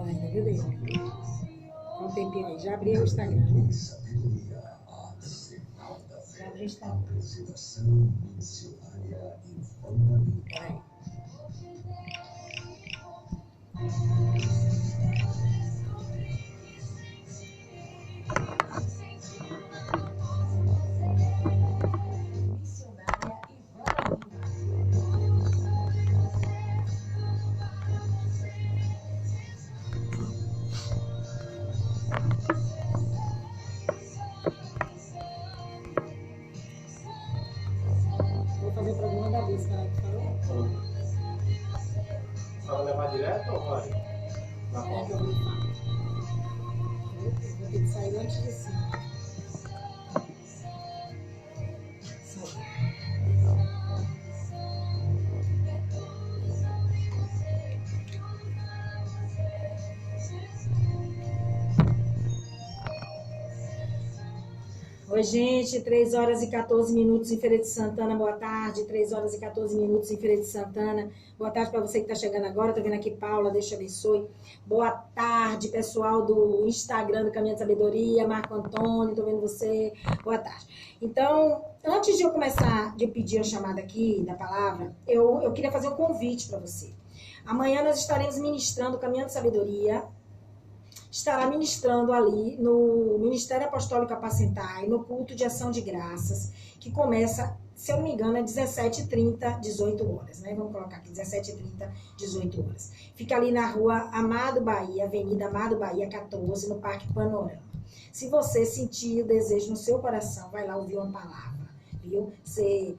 Ainda, viu, Deus? Um tempinho aí. Já abri o Instagram, né? Já abri o Instagram. Peraí. Vou fazer o programa da Bispa, né? Que falou? Só vai levar direto ou vai? Na É que eu volta? vou falar. Vou ter que sair antes de 5. Oi, gente, 3 horas e 14 minutos em Feira de Santana, boa tarde. 3 horas e 14 minutos em Feira de Santana. Boa tarde para você que está chegando agora. Tô vendo aqui, Paula, Deus te abençoe. Boa tarde, pessoal do Instagram do Caminho de Sabedoria, Marco Antônio, tô vendo você. Boa tarde. Então, antes de eu começar, de pedir a chamada aqui da palavra, eu queria fazer um convite para você. Amanhã nós estaremos ministrando o Caminho de Sabedoria. Estará ministrando ali no Ministério Apostólico Apacentai, no culto de ação de graças, que começa, se eu não me engano, é 17h30, 18 horas, né? Vamos colocar aqui, 17h30, 18 horas. Fica ali na rua Amado Bahia, Avenida Amado Bahia 14, no Parque Panorama. Se você sentir o desejo no seu coração, vai lá ouvir uma palavra, viu? Ser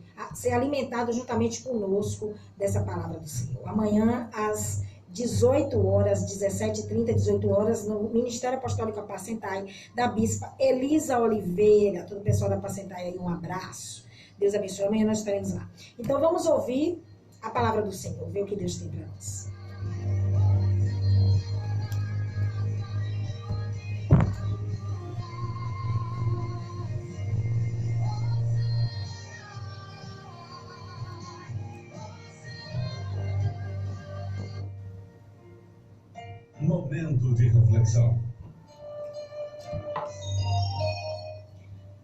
alimentado juntamente conosco dessa palavra do Senhor. Amanhã, às 18 horas, 17h30, 18 horas, no Ministério Apostólico Apacentai, da Bispa Elisa Oliveira. Todo o pessoal da Apacentai aí, um abraço. Deus abençoe. Amanhã nós estaremos lá. Então vamos ouvir a palavra do Senhor, ver o que Deus tem para nós. Momento de reflexão.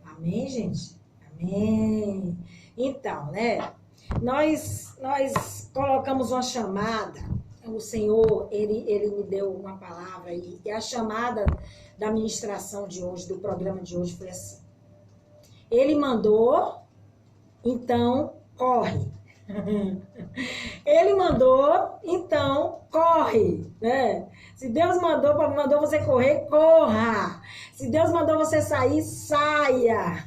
Amém, gente? Amém. Então, né? Nós colocamos uma chamada. O Senhor, ele me deu uma palavra e a chamada da ministração de hoje, do programa de hoje foi assim. Ele mandou, então corre. Ele mandou, então corre, né? Se Deus mandou você correr, corra. Se Deus mandou você sair, saia.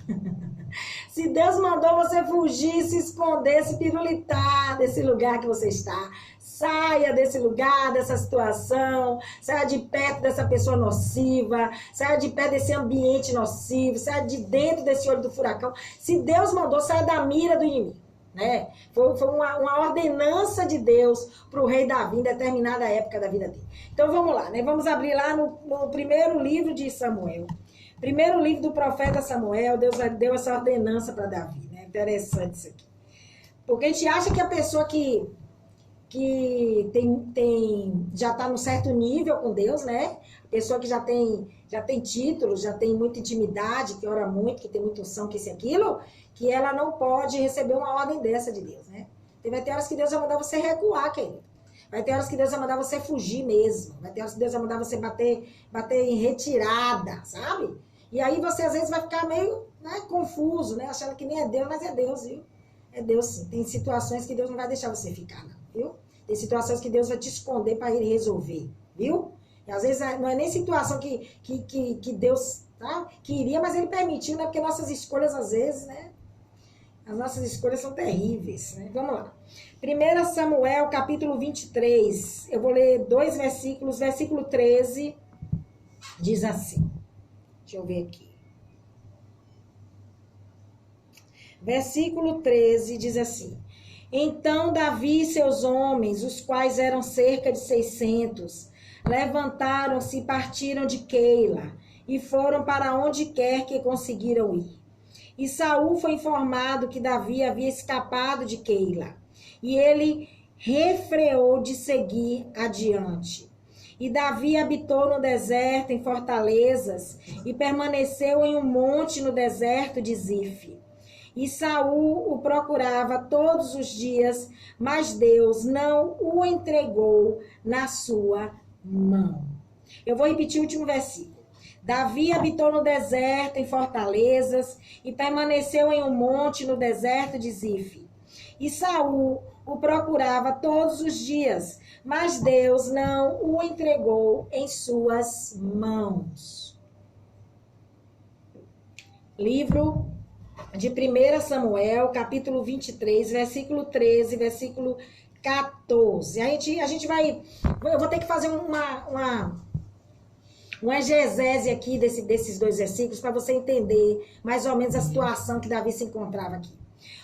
Se Deus mandou você fugir, se esconder, se pirulitar desse lugar que você está, saia desse lugar, dessa situação, saia de perto dessa pessoa nociva, saia de perto desse ambiente nocivo, saia de dentro desse olho do furacão. Se Deus mandou, saia da mira do inimigo. Né? Foi uma ordenança de Deus para o rei Davi em determinada época da vida dele. Então vamos lá, né? Vamos abrir lá no primeiro livro de Samuel. Primeiro livro do profeta Samuel, Deus deu essa ordenança para Davi. Né? Interessante isso aqui. Porque a gente acha que a pessoa que já está num certo nível com Deus, né? A pessoa que já tem títulos, já tem muita intimidade, que ora muito, que tem muita unção, que isso e aquilo, que ela não pode receber uma ordem dessa de Deus, né? Vai ter horas que Deus vai mandar você recuar, querido. Vai ter horas que Deus vai mandar você fugir mesmo. Vai ter horas que Deus vai mandar você bater em retirada, sabe? E aí você às vezes vai ficar meio, né, confuso, né? Achando que nem é Deus, mas é Deus, viu? É Deus sim. Tem situações que Deus não vai deixar você ficar, não, viu? Tem situações que Deus vai te esconder para ele resolver, viu? E às vezes não é nem situação que Deus, tá, queria, mas ele permitiu, né? Porque nossas escolhas às vezes, né? As nossas escolhas são terríveis, né? Vamos lá. 1 Samuel, capítulo 23. Eu vou ler 2 versículos. Versículo 13 diz assim. Deixa eu ver aqui. Versículo 13 diz assim. Então Davi e seus homens, os quais eram cerca de 600, levantaram-se e partiram de Keila, e foram para onde quer que conseguiram ir. E Saul foi informado que Davi havia escapado de Keila. E ele refreou de seguir adiante. E Davi habitou no deserto, em fortalezas, e permaneceu em um monte no deserto de Zif. E Saul o procurava todos os dias, mas Deus não o entregou na sua mão. Eu vou repetir o último versículo. Davi habitou no deserto, em fortalezas, e permaneceu em um monte no deserto de Zif. E Saul o procurava todos os dias, mas Deus não o entregou em suas mãos. Livro de 1 Samuel, capítulo 23, versículo 13, versículo 14. A gente vai... Eu vou ter que fazer uma exegese aqui desses dois versículos para você entender mais ou menos a situação que Davi se encontrava aqui.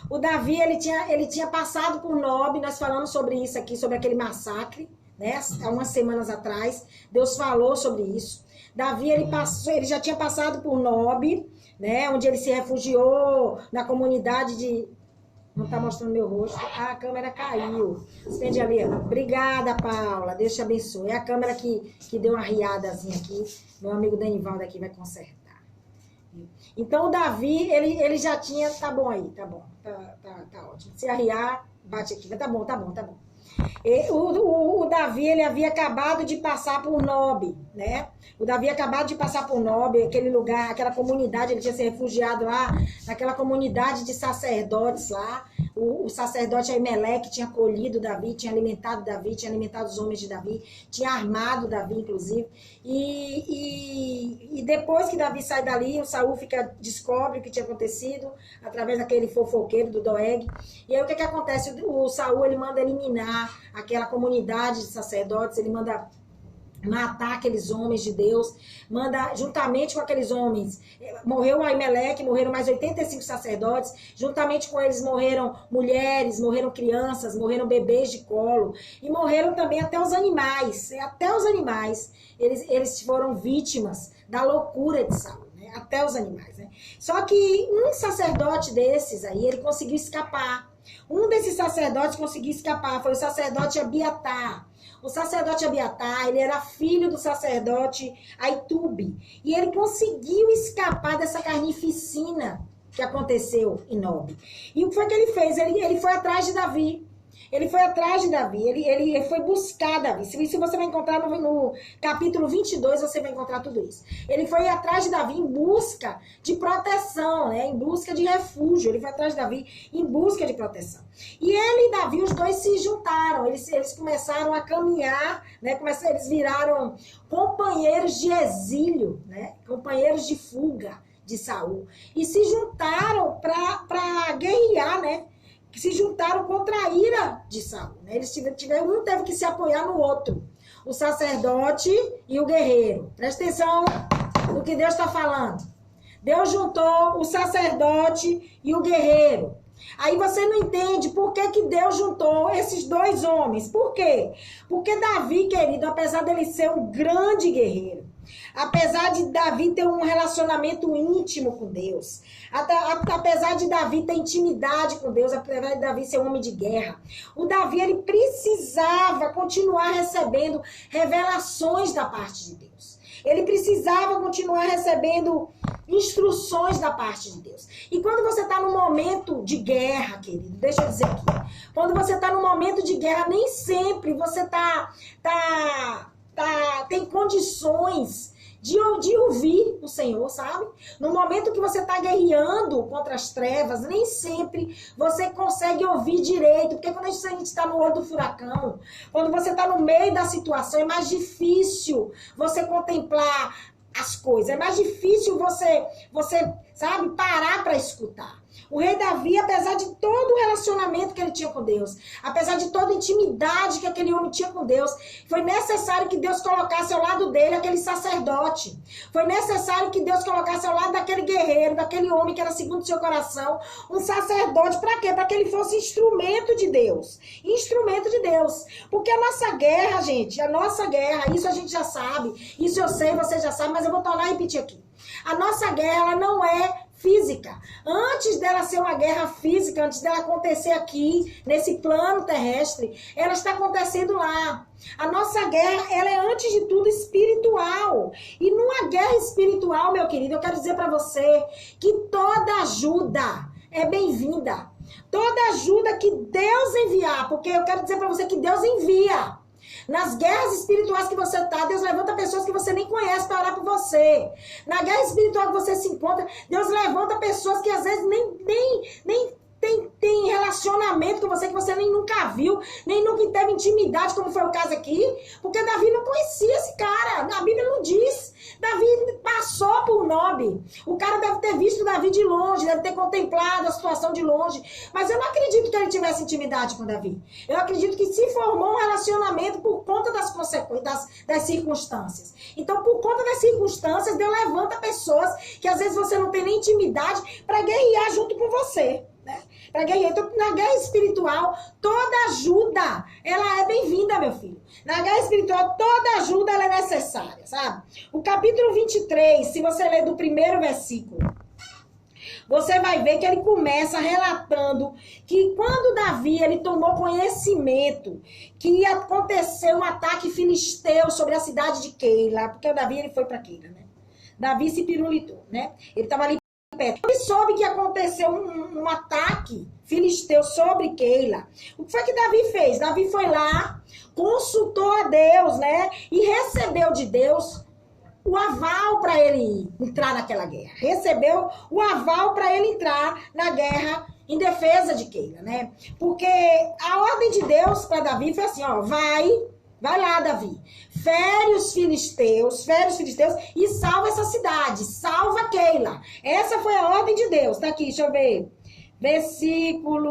O Davi, ele tinha passado por Nob, nós falamos sobre isso aqui, sobre aquele massacre, né? Há umas semanas atrás, Deus falou sobre isso. Davi, ele já tinha passado por Nob, né? Onde ele se refugiou na comunidade de... Não tá mostrando meu rosto. Ah, a câmera caiu. Estende ali. Obrigada, Paula. Deus te abençoe. É a câmera que deu uma riadazinha aqui. Meu amigo Danivaldo aqui vai consertar. Então, o Davi, ele já tinha... Tá bom aí, tá bom. Tá ótimo. Se arriar, bate aqui. Tá bom. O Davi, ele havia acabado de passar por Nob, né? O Davi acabado de passar por Nob, aquele lugar, aquela comunidade, ele tinha se refugiado lá, naquela comunidade de sacerdotes lá. O sacerdote Aimeleque tinha acolhido Davi, tinha alimentado os homens de Davi, tinha armado Davi, inclusive. E depois que Davi sai dali, o Saul descobre o que tinha acontecido, através daquele fofoqueiro do Doeg. E aí o que acontece? O Saul, ele manda eliminar aquela comunidade de sacerdotes, ele manda matar aqueles homens de Deus, manda, juntamente com aqueles homens, morreu Aimeleque, morreram mais 85 sacerdotes, juntamente com eles morreram mulheres, morreram crianças, morreram bebês de colo, e morreram também até os animais, eles foram vítimas da loucura de Saul, né? Até os animais, né? Só que um sacerdote desses aí, ele conseguiu escapar. Um desses sacerdotes conseguiu escapar, foi o sacerdote Abiatar. O sacerdote Abiatar, ele era filho do sacerdote Aitube. E ele conseguiu escapar dessa carnificina que aconteceu em Nob. E o que foi que ele fez? Ele foi atrás de Davi. Ele foi buscar Davi. Se você vai encontrar no capítulo 22, você vai encontrar tudo isso. Ele foi atrás de Davi em busca de proteção, né? Em busca de refúgio. Ele foi atrás de Davi em busca de proteção. E ele e Davi, os dois se juntaram. Eles começaram a caminhar, né? Eles viraram companheiros de exílio, né? Companheiros de fuga de Saul. E se juntaram para guerrear, né? Que se juntaram contra a ira de Saul, né? Um teve que se apoiar no outro, o sacerdote e o guerreiro. Presta atenção no que Deus está falando. Deus juntou o sacerdote e o guerreiro. Aí você não entende por que Deus juntou esses dois homens. Por quê? Porque Davi, querido, apesar dele ser um grande guerreiro, apesar de Davi ter um relacionamento íntimo com Deus, apesar de Davi ter intimidade com Deus, apesar de Davi ser um homem de guerra, o Davi, ele precisava continuar recebendo revelações da parte de Deus. Ele precisava continuar recebendo instruções da parte de Deus. E quando você está num momento de guerra, querido, deixa eu dizer aqui, quando você está num momento de guerra, nem sempre você tem condições de ouvir o Senhor, sabe? No momento que você está guerreando contra as trevas, nem sempre você consegue ouvir direito, porque quando a gente está no olho do furacão, quando você está no meio da situação, é mais difícil você contemplar as coisas, é mais difícil você sabe, parar para escutar. O rei Davi, apesar de todo o relacionamento que ele tinha com Deus, apesar de toda a intimidade que aquele homem tinha com Deus, foi necessário que Deus colocasse ao lado dele aquele sacerdote. Foi necessário que Deus colocasse ao lado daquele guerreiro, daquele homem que era segundo o seu coração, um sacerdote. Para quê? Para que ele fosse instrumento de Deus. Instrumento de Deus. Porque a nossa guerra, gente, isso a gente já sabe, isso eu sei, você já sabe, mas eu vou tornar a repetir aqui. A nossa guerra, ela não é física. Antes dela ser uma guerra física, antes dela acontecer aqui, nesse plano terrestre, ela está acontecendo lá. A nossa guerra, ela é antes de tudo espiritual. E numa guerra espiritual, meu querido, eu quero dizer para você que toda ajuda é bem-vinda. Toda ajuda que Deus enviar, porque eu quero dizer para você que Deus envia. Nas guerras espirituais que você está, Deus levanta pessoas que você nem conhece para orar por você. Na guerra espiritual que você se encontra, Deus levanta pessoas que às vezes nem tem relacionamento com você, que você nem nunca viu, nem nunca teve intimidade, como foi o caso aqui, porque Davi não conhecia esse cara. A Bíblia não diz. Davi passou por Nob. O cara deve ter visto Davi de longe, deve ter contemplado a situação de longe, mas eu não acredito que ele tivesse intimidade com Davi. Eu acredito que se formou um relacionamento por conta das consequências, das circunstâncias. Então, por conta das circunstâncias, Deus levanta pessoas que às vezes você não tem nem intimidade para guerrear junto com você. Né? Então, na guerra espiritual, toda ajuda, ela é bem-vinda, meu filho. Na guerra espiritual, toda ajuda ela é necessária, sabe? O capítulo 23, se você ler do primeiro versículo, você vai ver que ele começa relatando que quando Davi ele tomou conhecimento que ia acontecer um ataque filisteu sobre a cidade de Keila, porque o Davi ele foi para Keila, né? Davi se pirulitou, né? Ele estava ali perto. Ele soube que aconteceu um ataque filisteu sobre Keila. O que foi que Davi fez? Davi foi lá, consultou a Deus, né? E recebeu de Deus o aval para ele entrar naquela guerra. Recebeu o aval para ele entrar na guerra em defesa de Keila, né? Porque a ordem de Deus para Davi foi assim, ó, vai lá, Davi, fere os filisteus e salva essa cidade, salva Keila. Essa foi a ordem de Deus, tá aqui, deixa eu ver. Versículo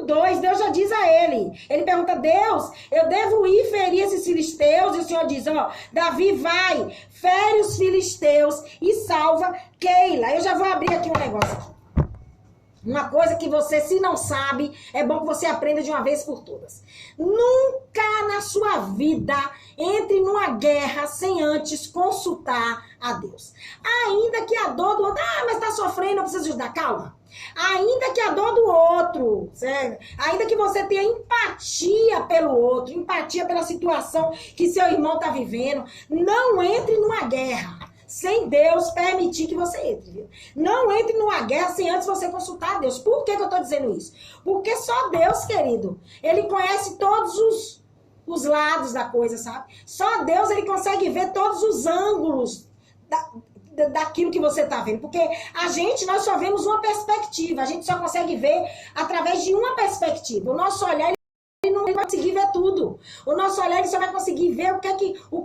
2, Deus já diz a ele. Ele pergunta, Deus, eu devo ir ferir esses filisteus? E o Senhor diz, ó, Davi vai, fere os filisteus e salva Keila. Eu já vou abrir aqui um negócio aqui. Uma coisa que você, se não sabe, é bom que você aprenda de uma vez por todas. Nunca na sua vida entre numa guerra sem antes consultar a Deus. Ainda que a dor do outro... mas tá sofrendo, não precisa ajudar. Calma. Ainda que a dor do outro, certo? Ainda que você tenha empatia pelo outro, empatia pela situação que seu irmão tá vivendo, não entre numa guerra sem Deus permitir que você entre, viu? Não entre numa guerra sem antes você consultar a Deus. Por que eu tô dizendo isso? Porque só Deus, querido, ele conhece todos os lados da coisa, sabe? Só Deus, ele consegue ver todos os ângulos daquilo que você tá vendo. Porque nós só vemos uma perspectiva, a gente só consegue ver através de uma perspectiva. O nosso olhar, ele não vai conseguir ver tudo. O nosso olhar ele só vai conseguir ver o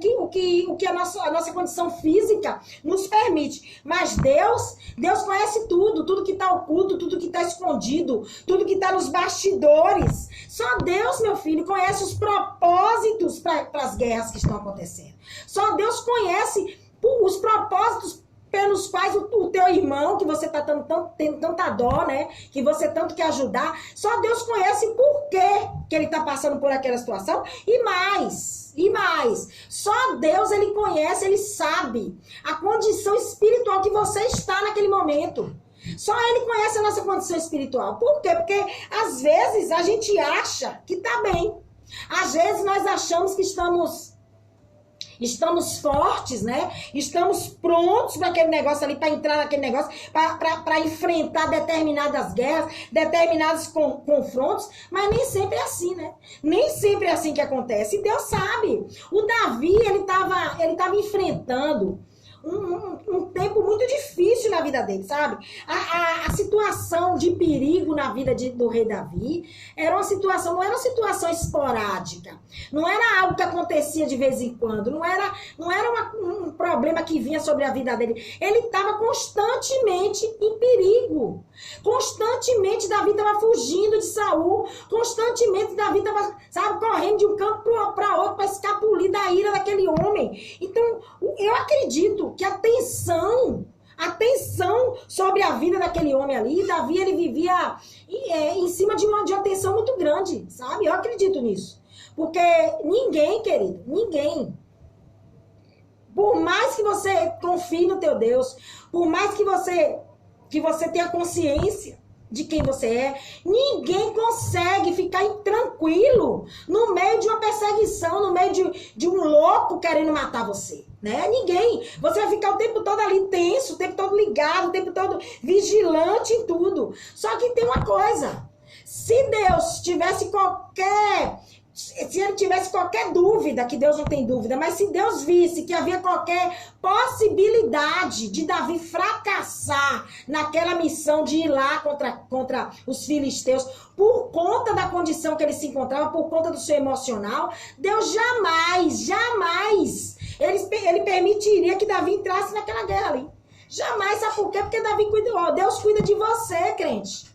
que a nossa condição física nos permite. Mas Deus conhece tudo que está oculto, tudo que está escondido, tudo que está nos bastidores. Só Deus, meu filho, conhece os propósitos para as guerras que estão acontecendo. Só Deus conhece os propósitos pelos quais o teu irmão, que você está tendo tanta dó, né? Que você tanto quer ajudar, só Deus conhece por que ele está passando por aquela situação. E mais, só Deus, ele conhece, ele sabe a condição espiritual que você está naquele momento. Só ele conhece a nossa condição espiritual. Por quê? Porque às vezes a gente acha que está bem. Às vezes nós achamos que estamos fortes, né? Estamos prontos para aquele negócio ali, para entrar naquele negócio, para enfrentar determinadas guerras, determinados confrontos, mas nem sempre é assim, né? Nem sempre é assim que acontece. E Deus sabe. O Davi, ele tava enfrentando um tempo muito difícil na vida dele, sabe? A situação de perigo na vida do rei Davi não era uma situação esporádica, não era algo que acontecia de vez em quando, não era um problema que vinha sobre a vida dele. Ele estava constantemente em perigo, constantemente Davi estava fugindo de Saul, constantemente Davi estava, sabe, correndo de um canto para outro para escapulir da ira daquele homem. Então, eu acredito que a tensão sobre a vida daquele homem ali, Davi, ele vivia em cima de uma tensão muito grande, sabe? Eu acredito nisso. Porque ninguém, querido, ninguém Por mais que você confie no teu Deus, por mais que você tenha consciência de quem você é, ninguém consegue ficar tranquilo no meio de uma perseguição, no meio de um louco querendo matar você, né? Ninguém. Você vai ficar o tempo todo ali tenso, o tempo todo ligado, o tempo todo vigilante em tudo. Só que tem uma coisa, se ele tivesse qualquer dúvida, que Deus não tem dúvida, mas se Deus visse que havia qualquer possibilidade de Davi fracassar naquela missão de ir lá contra os filisteus, por conta da condição que ele se encontrava, por conta do seu emocional, Deus jamais, ele permitiria que Davi entrasse naquela guerra ali. Jamais, sabe por quê? Porque Davi Deus cuida de você, crente.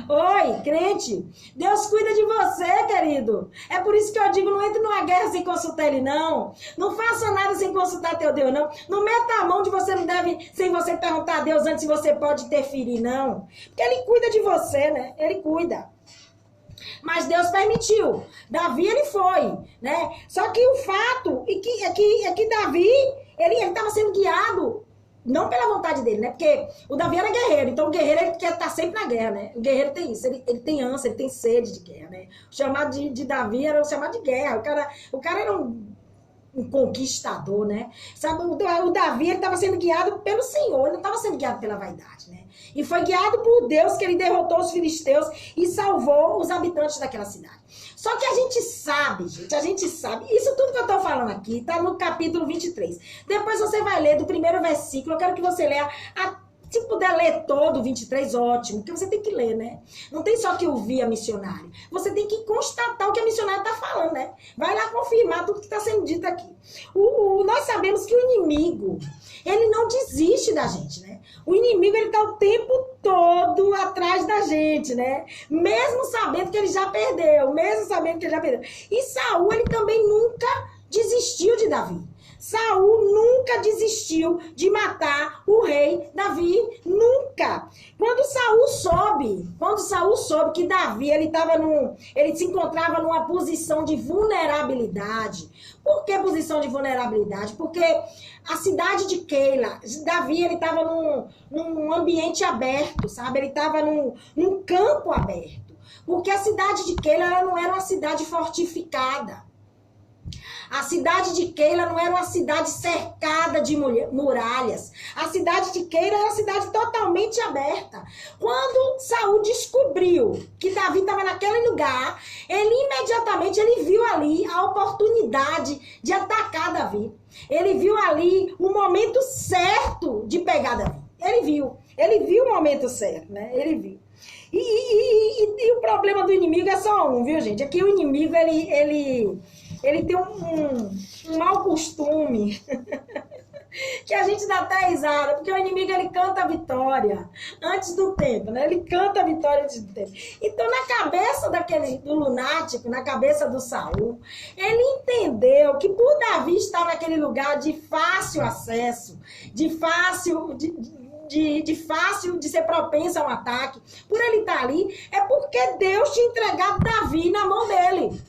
Oi, crente, Deus cuida de você, querido. É por isso que eu digo, não entre numa guerra sem consultar ele, não. Não faça nada sem consultar teu Deus, não. Não meta a mão de você não deve, sem você perguntar a Deus antes se você pode interferir, não. Porque ele cuida de você, né? Ele cuida. Mas Deus permitiu. Davi, ele foi, né? Só que o fato é que Davi, ele estava sendo guiado não pela vontade dele, né? Porque o Davi era guerreiro, então o guerreiro ele quer estar sempre na guerra, né? O guerreiro tem isso, ele tem ânsia, ele tem sede de guerra, né? O chamado de Davi era o chamado de guerra. O cara era um conquistador, né? Sabe, o Davi, ele estava sendo guiado pelo Senhor, ele não estava sendo guiado pela vaidade, né? E foi guiado por Deus que ele derrotou os filisteus e salvou os habitantes daquela cidade. Só que a gente sabe, isso tudo que eu tô falando aqui tá no capítulo 23. Depois você vai ler do primeiro versículo, eu quero que você leia, se puder ler todo o 23, ótimo, porque você tem que ler, né? Não tem só que ouvir a missionária, você tem que constatar o que a missionária tá falando, né? Vai lá confirmar tudo que tá sendo dito aqui. Nós sabemos que o inimigo, ele não desiste da gente, né? O inimigo, ele tá o tempo todo atrás da gente, né? Mesmo sabendo que ele já perdeu, E Saul, ele também nunca desistiu de Davi. Saul nunca desistiu de matar o rei Davi, nunca. Quando Saul soube que Davi, ele se encontrava numa posição de vulnerabilidade. Por que posição de vulnerabilidade? Porque a cidade de Keila, Davi, ele estava num ambiente aberto, sabe? Ele estava num campo aberto. Porque a cidade de Keila, ela não era uma cidade fortificada. A cidade de Keila não era uma cidade cercada de muralhas. A cidade de Keila era uma cidade totalmente aberta. Quando Saul descobriu que Davi estava naquele lugar, ele imediatamente viu ali a oportunidade de atacar Davi. Ele viu ali o momento certo de pegar Davi. Ele viu o momento certo, né? Ele viu. E o problema do inimigo é só um, viu, gente? É que o inimigo, ele tem um mau costume que a gente dá até risada, porque o inimigo, ele canta a vitória antes do tempo, né? Ele canta a vitória antes do tempo. Então, na cabeça do lunático, na cabeça do Saul, ele entendeu que por Davi estar naquele lugar de fácil acesso, de fácil de ser propenso a um ataque, por ele estar ali, é porque Deus tinha entregado Davi na mão dele.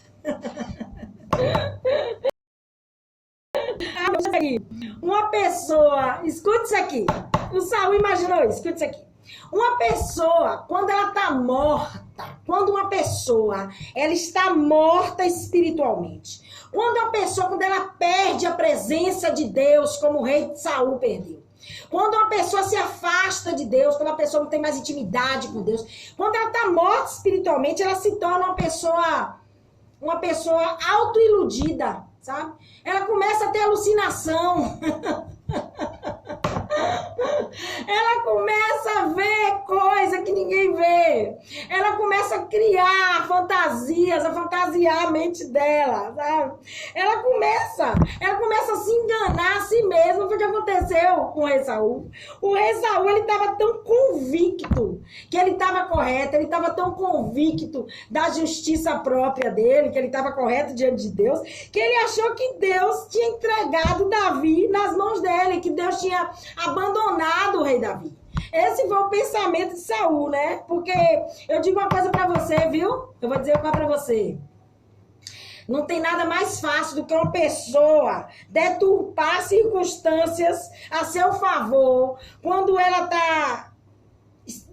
Uma pessoa, escuta isso aqui. O Saul imaginou isso, escuta isso aqui. Uma pessoa, quando ela está morta, ela está morta espiritualmente. Quando ela perde a presença de Deus, como o rei Saul perdeu. Quando uma pessoa se afasta de Deus, quando a pessoa não tem mais intimidade com Deus, quando ela está morta espiritualmente, ela se torna uma pessoa autoiludida, sabe? Ela começa a ter alucinação. Ela começa a ver coisa que ninguém vê. Ela começa a criar fantasias, a fantasiar a mente dela, sabe? Ela começa a se enganar a si mesma. Foi o que aconteceu com o rei Saul. O rei Saul, ele estava tão convicto que ele estava correto, ele estava tão convicto da justiça própria dele, que ele estava correto diante de Deus, que ele achou que Deus tinha entregado Davi nas mãos dele, que Deus tinha abandonado o rei Davi. Esse foi o pensamento de Saul, né? Porque eu digo uma coisa pra você, viu? Eu vou dizer uma coisa pra você. Não tem nada mais fácil do que uma pessoa deturpar circunstâncias a seu favor quando ela está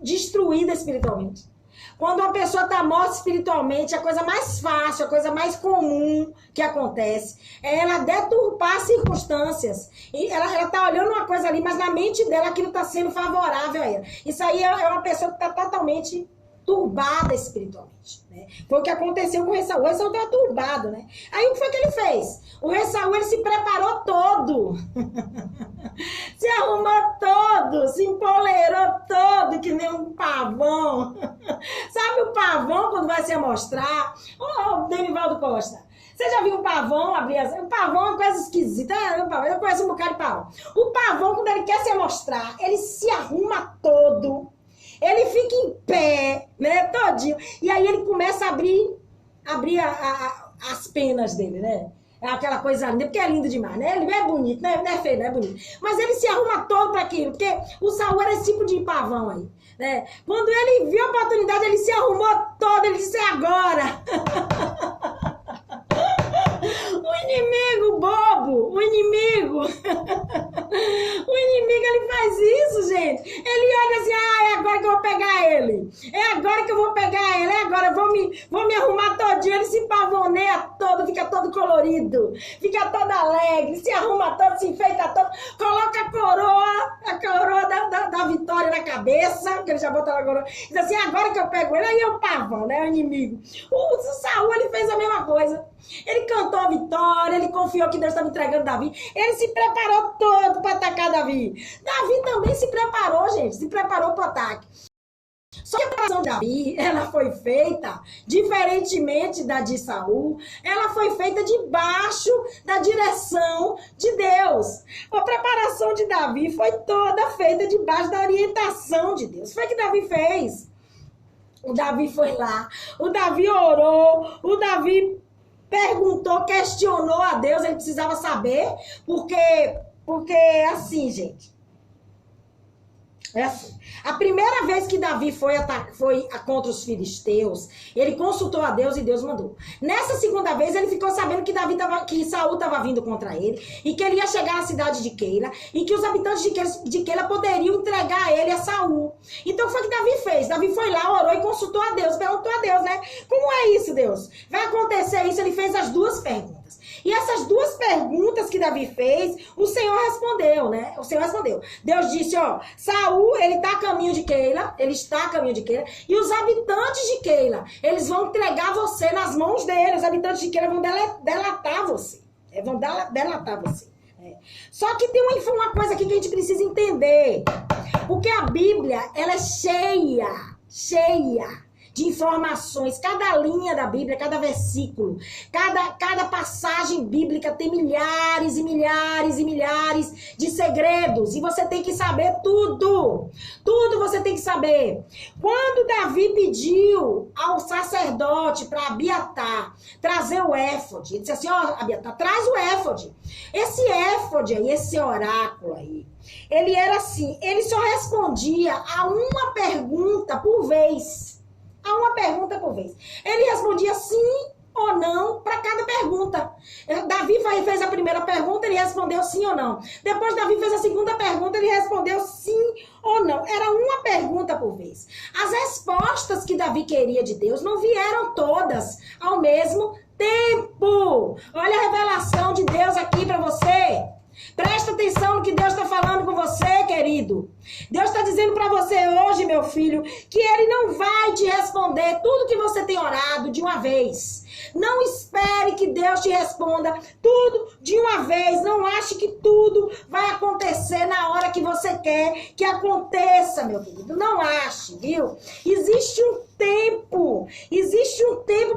destruída espiritualmente. Quando uma pessoa está morta espiritualmente, a coisa mais fácil, a coisa mais comum que acontece é ela deturpar circunstâncias. E ela está olhando uma coisa ali, mas na mente dela aquilo está sendo favorável a ela. Isso aí é uma pessoa que está totalmente turbada espiritualmente, né? Foi o que aconteceu com o rei Saul. O rei Saul estava turbado, né? Aí o que foi que ele fez? O rei Saul, ele se preparou todo. Se arrumou todo, se empoleirou todo, que nem um pavão. Sabe o pavão quando vai se amostrar? Ô, Denivaldo Costa, você já viu um pavão abrir as... O pavão é uma coisa esquisita. Eu conheço um bocado de pavão. O pavão, quando ele quer se amostrar, ele se arruma todo. Ele fica em pé, né, todinho. E aí ele começa a abrir as penas dele, né? É aquela coisa linda, porque é lindo demais, né? Ele é bonito, né? Não é feio, não é bonito. Mas ele se arruma todo para aquilo, porque o Saul era esse tipo de pavão aí, né? Quando ele viu a oportunidade, ele se arrumou todo, ele disse, é agora. O inimigo bobo, o inimigo, ele faz isso, gente. Ele olha assim, é agora que eu vou pegar ele. É agora que eu vou pegar ele, é agora, vou me arrumar todinho. Ele se pavoneia todo, fica todo colorido, fica todo alegre, se arruma todo, se enfeita todo, coloca a coroa da vitória na cabeça, que ele já botou na coroa. Diz assim, agora que eu pego ele, aí é o pavão, né, o inimigo. O Saul, ele fez a mesma coisa. Ele cantou a vitória, ele confiou que Deus estava entregando Davi. Ele se preparou todo para atacar Davi. Davi também se preparou, gente. Se preparou para o ataque. Só que a preparação de Davi, ela foi feita, diferentemente da de Saul, ela foi feita debaixo da direção de Deus. A preparação de Davi foi toda feita debaixo da orientação de Deus. Foi o que Davi fez. O Davi foi lá, o Davi orou, o Davi perguntou, questionou a Deus, ele precisava saber, porque assim, gente, é assim. A primeira vez que Davi foi contra os filisteus, ele consultou a Deus e Deus mandou. Nessa segunda vez, ele ficou sabendo que Saul estava vindo contra ele e que ele ia chegar na cidade de Keila e que os habitantes de Keila poderiam entregar ele a Saul. Então, foi o que Davi fez. Davi foi lá, orou e consultou a Deus, perguntou a Deus, né? Como é isso, Deus? Vai acontecer isso? Ele fez as duas perguntas. E essas duas perguntas que Davi fez, o Senhor respondeu, né? O Senhor respondeu. Deus disse, ó, Saul, ele está a caminho de Keila, e os habitantes de Keila, eles vão entregar você nas mãos dele, os habitantes de Keila vão delatar você. Vão delatar você. Só que tem uma coisa aqui que a gente precisa entender. Porque a Bíblia, ela é cheia de informações. Cada linha da Bíblia, cada versículo, cada passagem bíblica tem milhares e milhares e milhares de segredos. E você tem que saber tudo. Tudo você tem que saber. Quando Davi pediu ao sacerdote para Abiatar trazer o éfode, ele disse assim, ó, Abiatar, traz o éfode. Esse éfode aí, esse oráculo aí, ele era assim, ele só respondia a uma pergunta por vez. A uma pergunta por vez. Ele respondia sim ou não para cada pergunta. Davi fez a primeira pergunta, ele respondeu sim ou não. Depois Davi fez a segunda pergunta, ele respondeu sim ou não. Era uma pergunta por vez. As respostas que Davi queria de Deus não vieram todas ao mesmo tempo. Olha a revelação de Deus aqui para você. Presta atenção no que Deus está falando com você, querido. Deus está dizendo para você hoje, meu filho, que Ele não vai te responder tudo que você tem orado de uma vez. Não espere que Deus te responda tudo de uma vez. Não ache que tudo vai acontecer na hora que você quer que aconteça, meu querido. Não ache, viu? Existe um tempo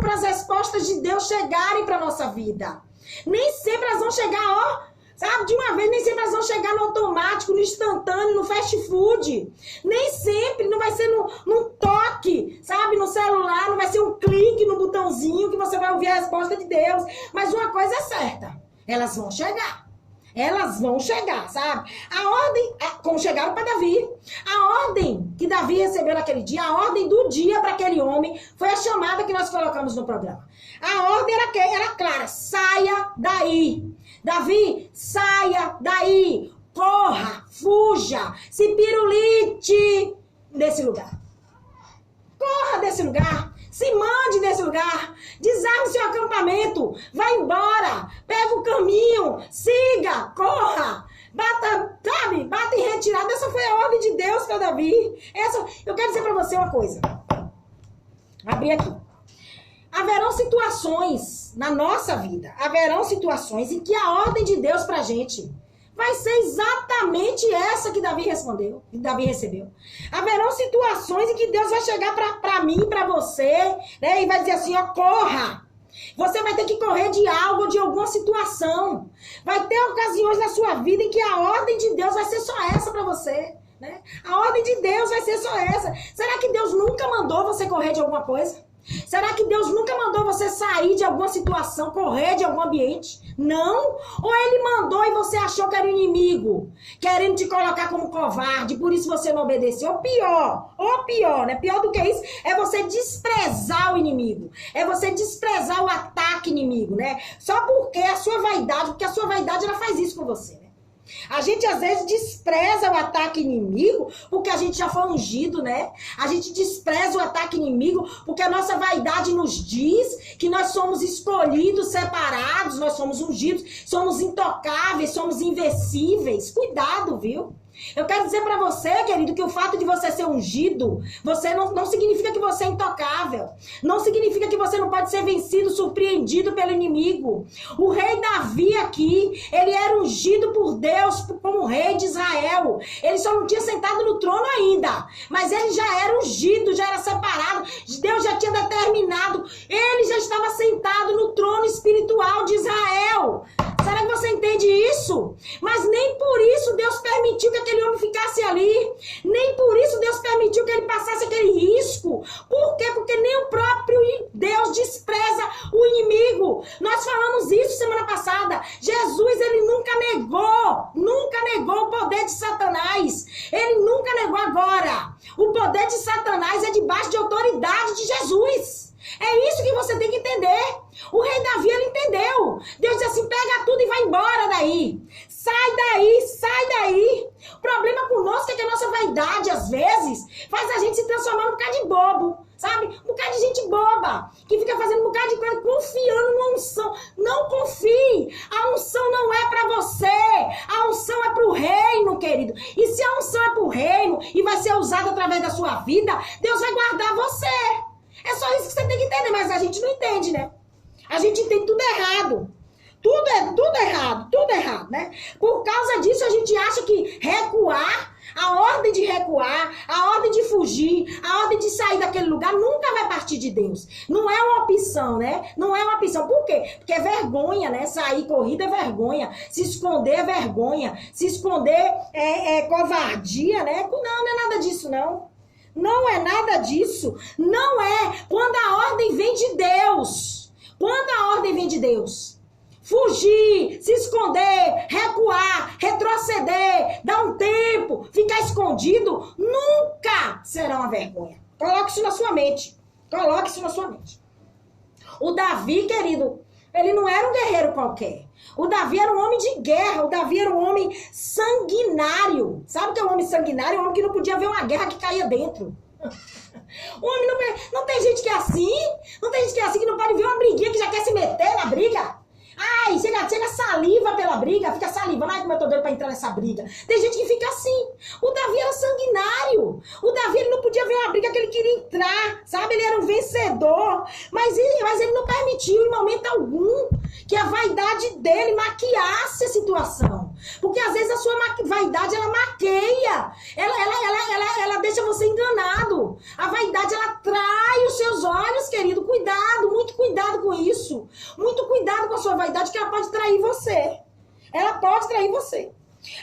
para as respostas de Deus chegarem para nossa vida. Nem sempre elas vão chegar, ó, sabe, de uma vez. Nem sempre elas vão chegar no automático, no instantâneo, no fast food. Nem sempre, não vai ser num toque, sabe, no celular, não vai ser um clique no botãozinho que você vai ouvir a resposta de Deus. Mas uma coisa é certa, elas vão chegar. Elas vão chegar, sabe? A ordem, como chegaram para Davi, a ordem que Davi recebeu naquele dia, a ordem do dia para aquele homem, foi a chamada que nós colocamos no programa. A ordem era clara, saia daí. Davi, saia daí. Corra, fuja, se pirulite desse lugar. Corra desse lugar. Se mande desse lugar, desarme seu acampamento, vá embora, pega o caminho, siga, corra, bata em retirada. Essa foi a ordem de Deus para Davi. Eu quero dizer para você uma coisa. Abri aqui. Haverão situações na nossa vida, haverão situações em que a ordem de Deus para a gente vai ser exatamente essa que Davi respondeu, que Davi recebeu. Haverão situações em que Deus vai chegar para mim, para você, né, e vai dizer assim, ó, corra. Você vai ter que correr de algo, de alguma situação. Vai ter ocasiões na sua vida em que a ordem de Deus vai ser só essa para você, né? A ordem de Deus vai ser só essa. Será que Deus nunca mandou você correr de alguma coisa? Será que Deus nunca mandou você sair de alguma situação, correr de algum ambiente? Não? Ou ele mandou e você achou que era o inimigo, querendo te colocar como covarde, por isso você não obedeceu? Ou pior, né? Pior do que isso é você desprezar o inimigo, é você desprezar o ataque inimigo, né? Só porque a sua vaidade, ela faz isso com você, né? A gente às vezes despreza o ataque inimigo porque a gente já foi ungido, né? A gente despreza o ataque inimigo porque a nossa vaidade nos diz que nós somos escolhidos, separados, nós somos ungidos, somos intocáveis, somos invencíveis. Cuidado, viu? Eu quero dizer pra você, querido, que o fato de você ser ungido, você não significa que você é intocável. Não significa que você não pode ser vencido, surpreendido pelo inimigo. O rei Davi aqui, ele era ungido por Deus como rei de Israel. Ele só não tinha sentado no trono ainda, mas ele já era ungido, já era separado. Deus já tinha determinado. Ele já estava sentado no trono espiritual de Israel. Será que você entende isso? Mas nem por isso Deus permitiu que aquele homem ficasse ali. Nem por isso Deus permitiu que ele passasse aquele risco. Por quê? Porque nem o próprio Deus despreza o inimigo. Nós falamos isso semana passada. Jesus, ele nunca negou o poder de Satanás. Ele nunca negou agora. O poder de Satanás é debaixo de autoridade de Jesus. É isso que você tem que entender. O rei Davi, ele entendeu. Deus disse assim, pega tudo e vai embora daí. Sai daí, sai daí. O problema conosco é que a nossa vaidade, às vezes, faz a gente se transformar num bocado de bobo, sabe? Um bocado de gente boba, que fica fazendo um bocado de coisa, confiando numa unção. Não confie. A unção não é pra você. A unção é pro reino, querido. E se a unção é pro reino e vai ser usada através da sua vida, Deus vai guardar você. É só isso que você tem que entender, mas a gente não entende, né? A gente entende tudo errado. Tudo errado, né? Por causa disso, a gente acha que recuar, a ordem de recuar, a ordem de fugir, a ordem de sair daquele lugar nunca vai partir de Deus. Não é uma opção, né? Não é uma opção. Por quê? Porque é vergonha, né? Sair corrida é vergonha. Se esconder é vergonha. Se esconder é covardia, né? Não é nada disso, não. Não é nada disso. Não é. Quando a ordem vem de Deus. Quando a ordem vem de Deus. Fugir, se esconder, recuar, retroceder, dar um tempo, ficar escondido, nunca será uma vergonha. Coloque isso na sua mente. Coloque isso na sua mente. O Davi, querido, ele não era um guerreiro qualquer. O Davi era um homem de guerra. O Davi era um homem sanguinário. Sabe o que é um homem sanguinário? É um homem que não podia ver uma guerra que caía dentro. O homem não tem gente que é assim. Não tem gente que é assim, que não pode ver uma briguinha que já quer se meter na briga. Ai, chega saliva pela briga, fica salivando. Ai, como eu tô doido pra entrar nessa briga. Tem gente que fica assim. O Davi era sanguinário. O Davi, ele não podia ver uma briga que ele queria entrar, sabe? Ele era um vencedor. Mas ele não permitiu, em momento algum, que a vaidade dele maquiasse a situação. Porque às vezes a sua vaidade, ela maqueia. Ela deixa você enganado. A vaidade, ela trai os seus olhos, querido. Cuidado, muito cuidado com isso. Muito cuidado com a sua vaidade, que ela pode trair você. Ela pode trair você.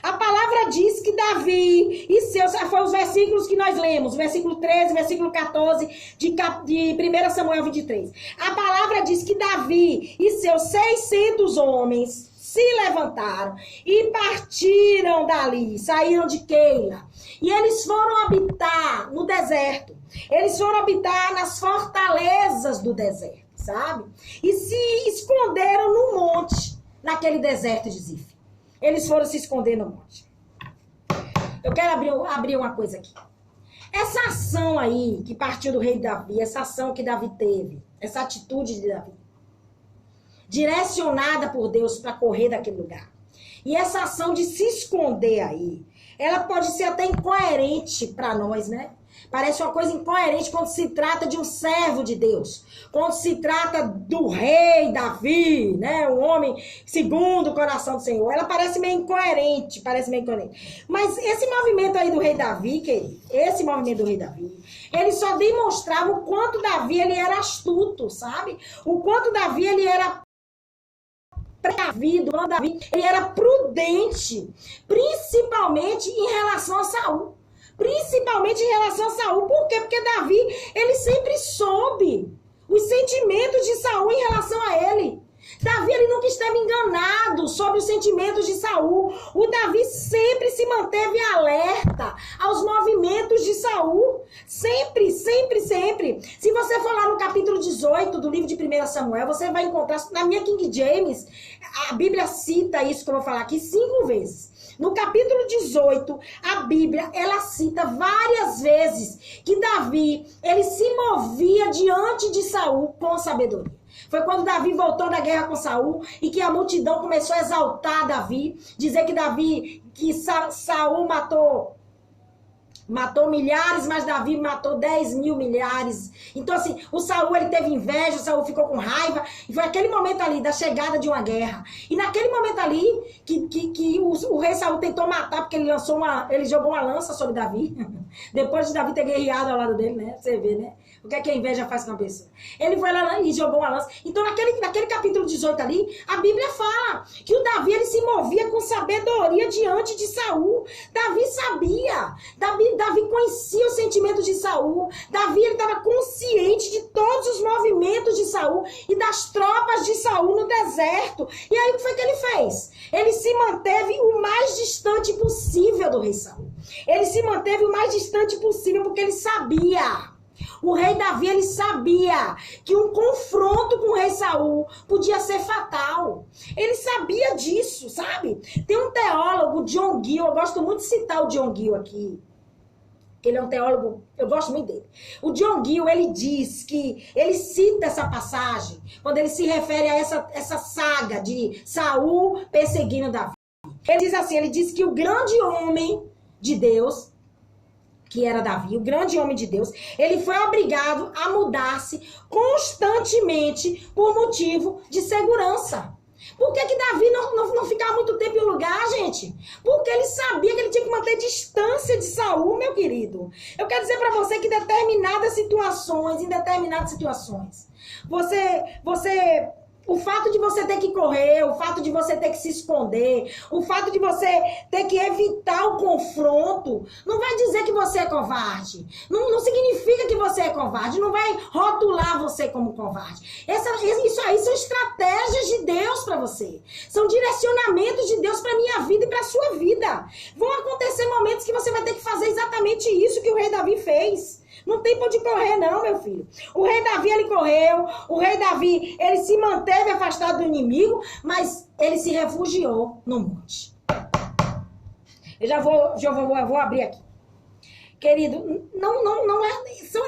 A palavra diz que Davi e seus... Foi os versículos que nós lemos. Versículo 13, versículo 14 de 1 Samuel 23. A palavra diz que Davi e seus 600 homens... se levantaram e partiram dali, saíram de Keila. E eles foram habitar no deserto. Eles foram habitar nas fortalezas do deserto, sabe? E se esconderam no monte, naquele deserto de Zif. Eles foram se esconder no monte. Eu quero abrir uma coisa aqui. Essa ação aí que partiu do rei Davi, essa ação que Davi teve, essa atitude de Davi, direcionada por Deus para correr daquele lugar. E essa ação de se esconder aí, ela pode ser até incoerente para nós, né? Parece uma coisa incoerente quando se trata de um servo de Deus. Quando se trata do rei Davi, né? Um homem segundo o coração do Senhor. Ela parece meio incoerente, Mas esse movimento aí do rei Davi, querido, ele só demonstrava o quanto Davi ele era astuto, sabe? O quanto Davi ele era precavido, Davi ele era prudente, principalmente em relação a Saul. Por quê? Porque Davi, ele sempre soube os sentimentos de Saul em relação a ele. Davi, ele nunca esteve enganado sobre os sentimentos de Saul. O Davi sempre se manteve alerta aos movimentos de Saul. Sempre. Se você for lá no capítulo 18 do livro de 1 Samuel, você vai encontrar, na minha King James, a Bíblia cita isso que eu vou falar aqui 5 vezes. No capítulo 18, a Bíblia, ela cita várias vezes que Davi, ele se movia diante de Saul com sabedoria. Foi quando Davi voltou da guerra com Saul e que a multidão começou a exaltar Davi, dizer que Saul matou milhares, mas Davi matou 10.000 milhares. Então, assim, o Saul, ele teve inveja, o Saul ficou com raiva. E foi aquele momento ali da chegada de uma guerra. E naquele momento ali, que o rei Saul tentou matar, porque ele jogou uma lança sobre Davi. Depois de Davi ter guerreado ao lado dele, né? Você vê, né? O que é que a inveja faz com a pessoa? Ele foi lá e jogou uma lança. Então, naquele capítulo 18 ali, a Bíblia fala que o Davi, ele se movia com sabedoria diante de Saul. Davi sabia. Davi conhecia os sentimentos de Saul. Davi, ele estava consciente de todos os movimentos de Saul e das tropas de Saul no deserto. E aí, o que foi que ele fez? Ele se manteve o mais distante possível do rei Saul. Ele se manteve o mais distante possível porque ele sabia. O rei Davi, ele sabia que um confronto com o rei Saul podia ser fatal. Ele sabia disso, sabe? Tem um teólogo, John Gill, eu gosto muito de citar o John Gill aqui. Ele é um teólogo, eu gosto muito dele. O John Gill, ele diz que, ele cita essa passagem, quando ele se refere a essa saga de Saul perseguindo Davi. Ele diz assim, ele diz que o grande homem de Deus, que era Davi, o grande homem de Deus, ele foi obrigado a mudar-se constantemente por motivo de segurança. Por que Davi não ficava muito tempo em um lugar, gente? Porque ele sabia que ele tinha que manter distância de Saul, meu querido. Eu quero dizer para você que em determinadas situações, o fato de você ter que correr, o fato de você ter que se esconder, o fato de você ter que evitar o confronto, não vai dizer que você é covarde. Não significa que você é covarde. Não vai rotular você como covarde. Isso aí são estratégias de Deus para você. São direcionamentos de Deus para minha vida e para sua vida. Vão acontecer momentos que você vai ter que fazer exatamente isso que o rei Davi fez. Não tem pra onde correr não, meu filho. O rei Davi, ele correu. O rei Davi, ele se manteve afastado do inimigo, mas ele se refugiou no monte. Eu vou abrir aqui. Querido, não é... Isso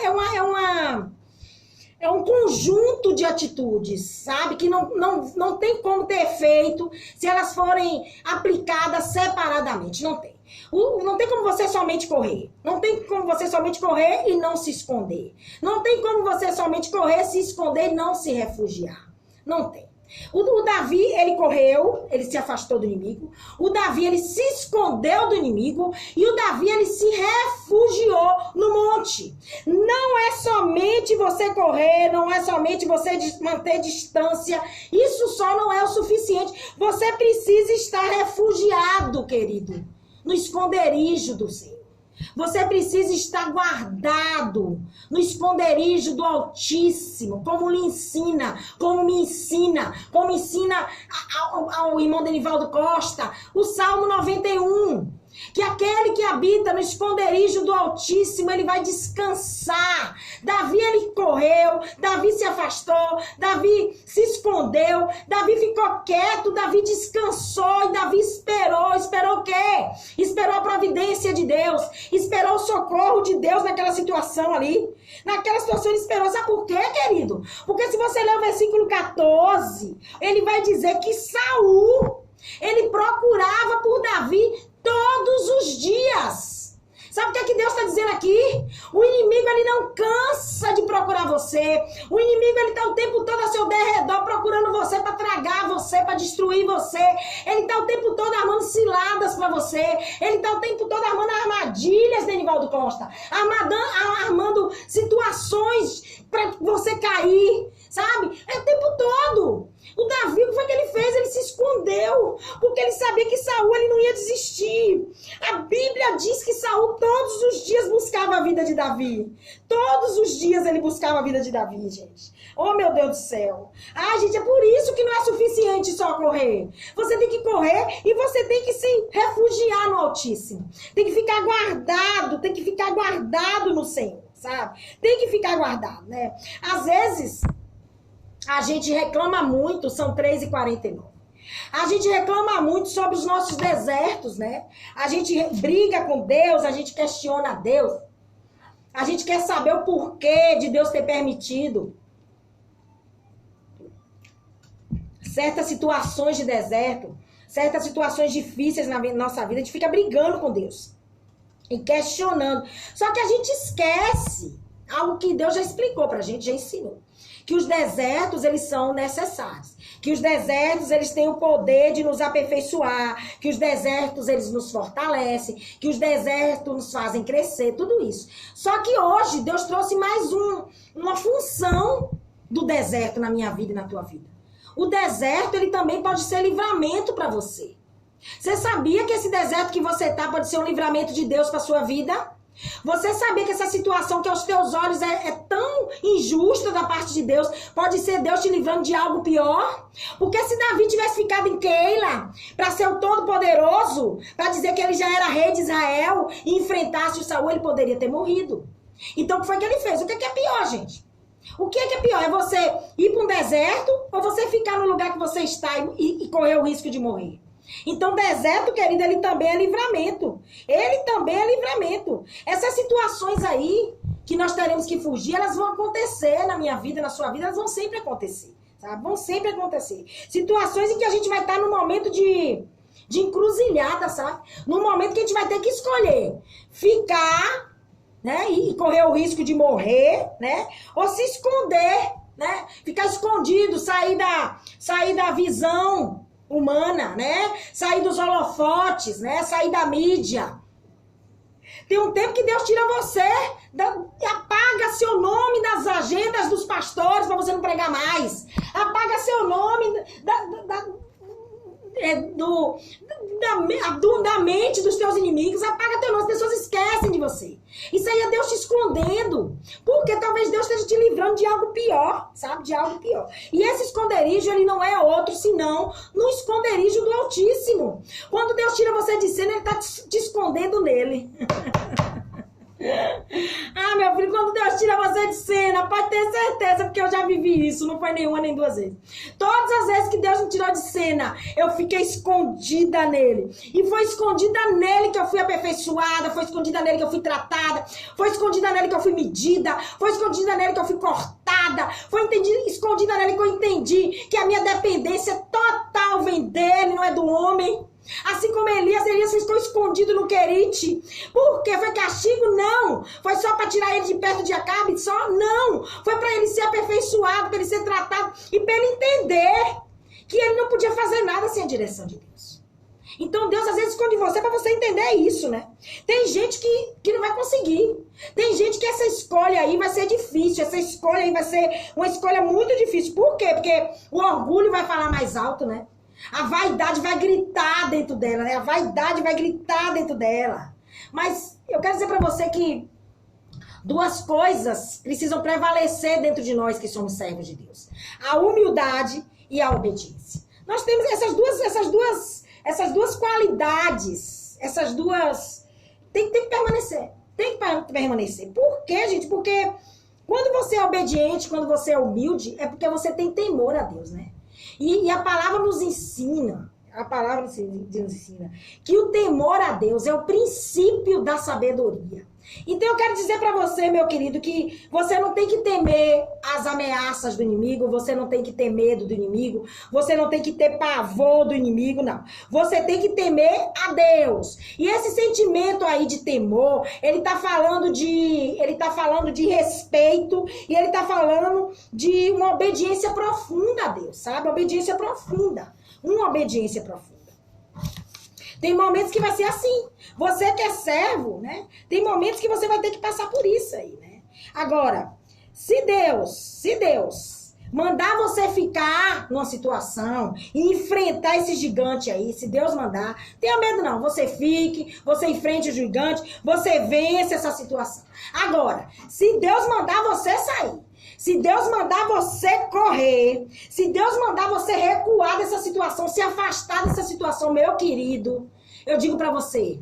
é um conjunto de atitudes, sabe? Que não tem como ter efeito se elas forem aplicadas separadamente. Não tem. Não tem como você somente correr. Não tem como você somente correr e não se esconder. Não tem como você somente correr, se esconder e não se refugiar. Não tem. O Davi, ele correu, ele se afastou do inimigo. O Davi, ele se escondeu do inimigo. E o Davi, ele se refugiou no monte. Não é somente você correr, não é somente você manter distância. Isso só não é o suficiente. Você precisa estar refugiado, querido, no esconderijo do Senhor. Você precisa estar guardado no esconderijo do Altíssimo, como lhe ensina, como me ensina, como ensina ao irmão Denivaldo Costa, o Salmo 91. Que aquele que habita no esconderijo do Altíssimo, ele vai descansar. Davi, ele correu, Davi se afastou, Davi se escondeu, Davi ficou quieto, Davi descansou e Davi esperou. Esperou o quê? Esperou a providência de Deus, esperou o socorro de Deus naquela situação ali. Naquela situação ele esperou. Sabe por quê, querido? Porque se você ler o versículo 14, ele vai dizer que Saul, ele procurava por Davi todos os dias. Sabe o que é que Deus está dizendo aqui? O inimigo, ele não cansa de procurar você. O inimigo, ele está o tempo todo ao seu derredor procurando você para tragar você, para destruir você. Ele está o tempo todo armando ciladas para você. Ele está o tempo todo armando armadilhas, Denivaldo Costa. Armando situações para você cair, sabe? É o tempo todo. O Davi, o que foi que ele fez? Ele se escondeu, porque ele sabia que Saul, ele não ia desistir. A Bíblia diz que Saul todos os dias buscava a vida de Davi. Todos os dias ele buscava a vida de Davi, gente. Oh, meu Deus do céu. Ah, gente, é por isso que não é suficiente só correr. Você tem que correr e você tem que se refugiar no Altíssimo. Tem que ficar guardado no Senhor, sabe? Tem que ficar guardado, né? Às vezes, a gente reclama muito, são 3h49. A gente reclama muito sobre os nossos desertos, né? A gente briga com Deus, a gente questiona Deus. A gente quer saber o porquê de Deus ter permitido certas situações de deserto, certas situações difíceis na nossa vida. A gente fica brigando com Deus e questionando. Só que a gente esquece algo que Deus já explicou pra gente, já ensinou. Que os desertos, eles são necessários. Que os desertos, eles têm o poder de nos aperfeiçoar. Que os desertos, eles nos fortalecem. Que os desertos nos fazem crescer, tudo isso. Só que hoje, Deus trouxe mais uma função do deserto na minha vida e na tua vida. O deserto, ele também pode ser livramento para você. Você sabia que esse deserto que você tá pode ser um livramento de Deus para sua vida? Você sabia que essa situação que aos teus olhos é tão injusta da parte de Deus, pode ser Deus te livrando de algo pior? Porque se Davi tivesse ficado em Keila para ser o Todo-Poderoso, para dizer que ele já era rei de Israel e enfrentasse o Saul, ele poderia ter morrido. Então o que foi que ele fez? O que é pior, gente? O que é pior? É você ir para um deserto ou você ficar no lugar que você está e correr o risco de morrer? Então, deserto, querido, ele também é livramento. Ele também é livramento. Essas situações aí que nós teremos que fugir, elas vão acontecer na minha vida, na sua vida, elas vão sempre acontecer, sabe? Vão sempre acontecer. Situações em que a gente vai estar num momento de encruzilhada, sabe? Num momento que a gente vai ter que escolher ficar, né? E correr o risco de morrer, né? Ou se esconder, né? Ficar escondido, sair da visão humana, né? Sair dos holofotes, né? Sair da mídia. Tem um tempo que Deus tira você, apaga seu nome das agendas dos pastores para você não pregar mais. Apaga seu nome da mente dos teus inimigos. Apaga teu nome, as pessoas esquecem de você. Isso aí é Deus te escondendo. Porque talvez Deus esteja te livrando de algo pior, sabe? De algo pior. E esse esconderijo, ele não é outro senão no esconderijo do Altíssimo. Quando Deus tira você de cena, ele está te escondendo nele. Ah, meu filho, quando Deus tira você de cena, pode ter certeza, porque eu já vivi isso, não foi nenhuma nem duas vezes. Todas as vezes que Deus me tirou de cena, eu fiquei escondida nele. E foi escondida nele que eu fui aperfeiçoada, foi escondida nele que eu fui tratada, foi escondida nele que eu fui medida, foi escondida nele que eu fui cortada, foi escondida nele que eu entendi que a minha dependência total vem dele, não é do homem. Assim como Elias ficou escondido no Querite. Por quê? Foi castigo? Não. Foi só para tirar ele de perto de Acabe? Só? Não. Foi para ele ser aperfeiçoado, para ele ser tratado e para ele entender que ele não podia fazer nada sem a direção de Deus. Então Deus às vezes esconde você para você entender isso, né? Tem gente que não vai conseguir. Tem gente que essa escolha aí vai ser difícil. Essa escolha aí vai ser uma escolha muito difícil. Por quê? Porque o orgulho vai falar mais alto, né? A vaidade vai gritar dentro dela, né? A vaidade vai gritar dentro dela. Mas eu quero dizer para você que duas coisas precisam prevalecer dentro de nós que somos servos de Deus. A humildade e a obediência. Nós temos essas duas qualidades, essas duas... Tem que permanecer. Tem que permanecer. Por quê, gente? Porque quando você é obediente, quando você é humilde, é porque você tem temor a Deus, né? E a palavra nos ensina, que o temor a Deus é o princípio da sabedoria. Então eu quero dizer para você, meu querido, que você não tem que temer as ameaças do inimigo, você não tem que ter medo do inimigo, você não tem que ter pavor do inimigo, não. Você tem que temer a Deus. E esse sentimento aí de temor, ele tá falando de respeito e ele tá falando de uma obediência profunda a Deus, sabe? Obediência profunda. Uma obediência profunda. Tem momentos que vai ser assim. Você que é servo, né? Tem momentos que você vai ter que passar por isso aí, né? Agora, se Deus mandar você ficar numa situação e enfrentar esse gigante aí, se Deus mandar, tenha medo não. Você fique, você enfrente o gigante, você vence essa situação. Agora, se Deus mandar você sair, se Deus mandar você correr, se Deus mandar você recuar dessa situação, se afastar dessa situação, meu querido, eu digo pra você,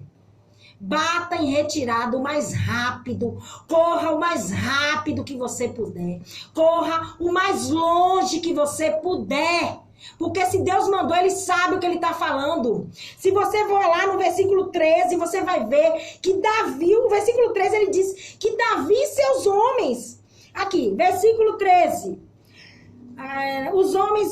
bata em retirada o mais rápido, corra o mais rápido que você puder, corra o mais longe que você puder, porque se Deus mandou, Ele sabe o que Ele está falando. Se você for lá no versículo 13, você vai ver que Davi, o versículo 13, ele diz que Davi e seus homens, aqui, versículo 13,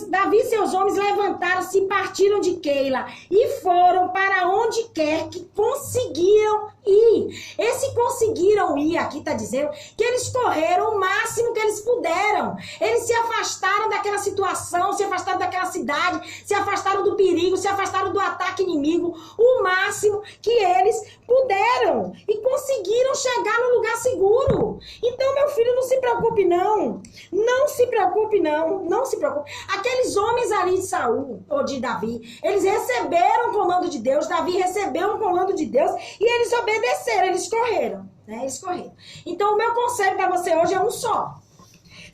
Davi e seus homens levantaram-se e partiram de Keila e foram para onde quer que conseguiram ir. Esse conseguiram ir, aqui está dizendo que eles correram o máximo que eles puderam. Eles se afastaram daquela situação, se afastaram daquela cidade, se afastaram do perigo, se afastaram do ataque inimigo, o máximo que eles puderam. E conseguiram chegar no lugar seguro. Então, meu filho, não se preocupe não. Não se preocupe não. Não se preocupe. Aqueles homens ali de Saul, ou de Davi, eles receberam o comando de Deus, Davi recebeu o comando de Deus e eles obedeceram, eles correram, né? Eles correram. Então, o meu conselho para você hoje é um só.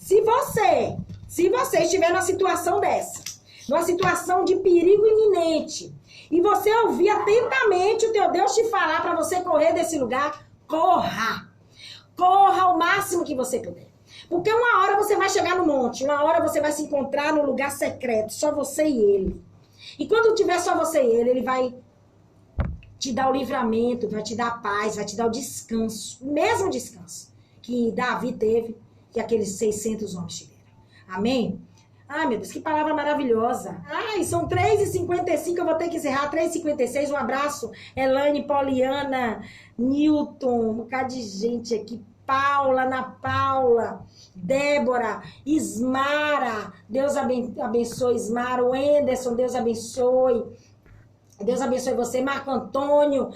Se você estiver numa situação dessa, numa situação de perigo iminente, e você ouvir atentamente o teu Deus te falar para você correr desse lugar, corra. Corra ao máximo que você puder. Porque uma hora você vai chegar no monte, uma hora você vai se encontrar no lugar secreto, só você e ele. E quando tiver só você e ele vai te dar o livramento, vai te dar a paz, vai te dar o descanso, o mesmo descanso que Davi teve, que aqueles 600 homens tiveram. Amém? Ai, meu Deus, que palavra maravilhosa. Ai, são 3h55, eu vou ter que encerrar, 3h56, um abraço, Elaine, Poliana, Newton, um bocado de gente aqui, Paula, Ana Paula, Débora, Ismara, Deus abençoe Ismara, o Anderson, Deus abençoe. Deus abençoe você, Marco Antônio.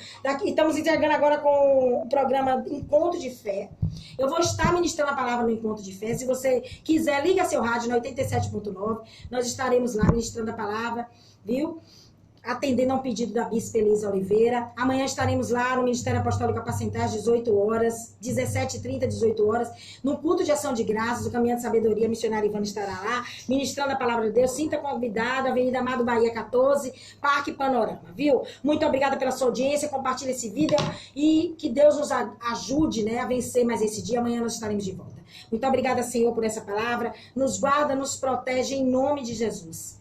Estamos entregando agora com o programa Encontro de Fé. Eu vou estar ministrando a palavra no Encontro de Fé. Se você quiser, liga seu rádio no 87.9. Nós estaremos lá ministrando a palavra, viu? Atendendo a um pedido da Bispa Elisa Oliveira. Amanhã estaremos lá no Ministério Apostólico Apacentar às 18 horas, 17h30, 18 horas, no culto de ação de graças, o Caminhando de Sabedoria, a missionária Ivana estará lá, ministrando a palavra de Deus. Sinta convidado, Avenida Amado Bahia 14, Parque Panorama, viu? Muito obrigada pela sua audiência, compartilhe esse vídeo e que Deus nos ajude, né, a vencer mais esse dia. Amanhã nós estaremos de volta. Muito obrigada, Senhor, por essa palavra. Nos guarda, nos protege em nome de Jesus.